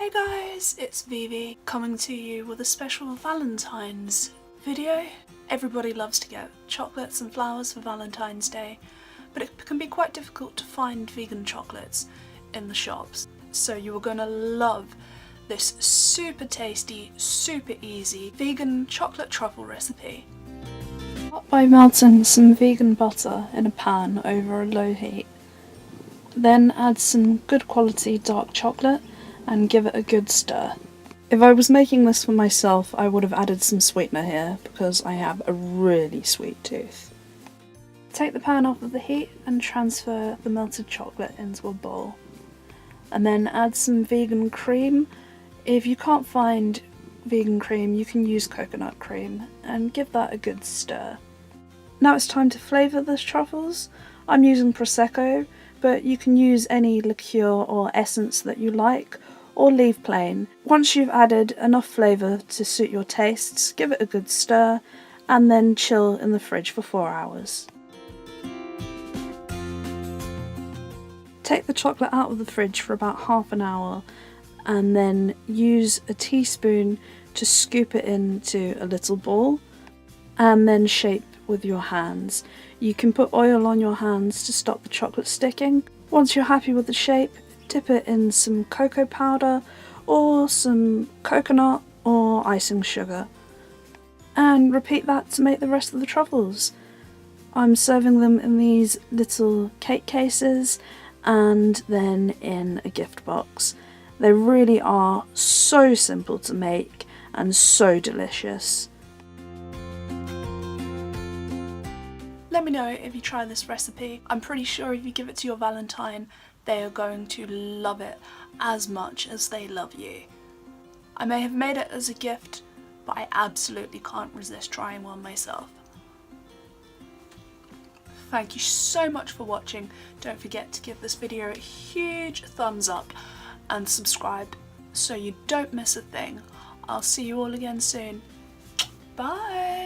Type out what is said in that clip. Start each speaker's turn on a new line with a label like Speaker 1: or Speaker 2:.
Speaker 1: Hey guys, it's Vivi coming to you with a special Valentine's video. Everybody loves to get chocolates and flowers for Valentine's Day, but it can be quite difficult to find vegan chocolates in the shops. So you are going to love this super tasty, super easy vegan chocolate truffle recipe. Start by melting some vegan butter in a pan over a low heat. Then add some good quality dark chocolate and give it a good stir. If I was making this for myself, I would have added some sweetener here because I have a really sweet tooth. Take the pan off of the heat and transfer the melted chocolate into a bowl. And then add some vegan cream. If you can't find vegan cream, you can use coconut cream and give that a good stir. Now it's time to flavour the truffles. I'm using Prosecco, but you can use any liqueur or essence that you like, or leave plain. Once you've added enough flavour to suit your tastes, give it a good stir, and then chill in the fridge for 4 hours. Take the chocolate out of the fridge for about half an hour, and then use a teaspoon to scoop it into a little ball, and then shape with your hands. You can put oil on your hands to stop the chocolate sticking. Once you're happy with the shape, dip it in some cocoa powder or some coconut or icing sugar, and repeat that to make the rest of the truffles. I'm serving them in these little cake cases and then in a gift box. They really are so simple to make and so delicious. Let me know if you try this recipe. I'm pretty sure if you give it to your Valentine, they are going to love it as much as they love you. I may have made it as a gift, but I absolutely can't resist trying one myself. Thank you so much for watching. Don't forget to give this video a huge thumbs up and subscribe so you don't miss a thing. I'll see you all again soon. Bye!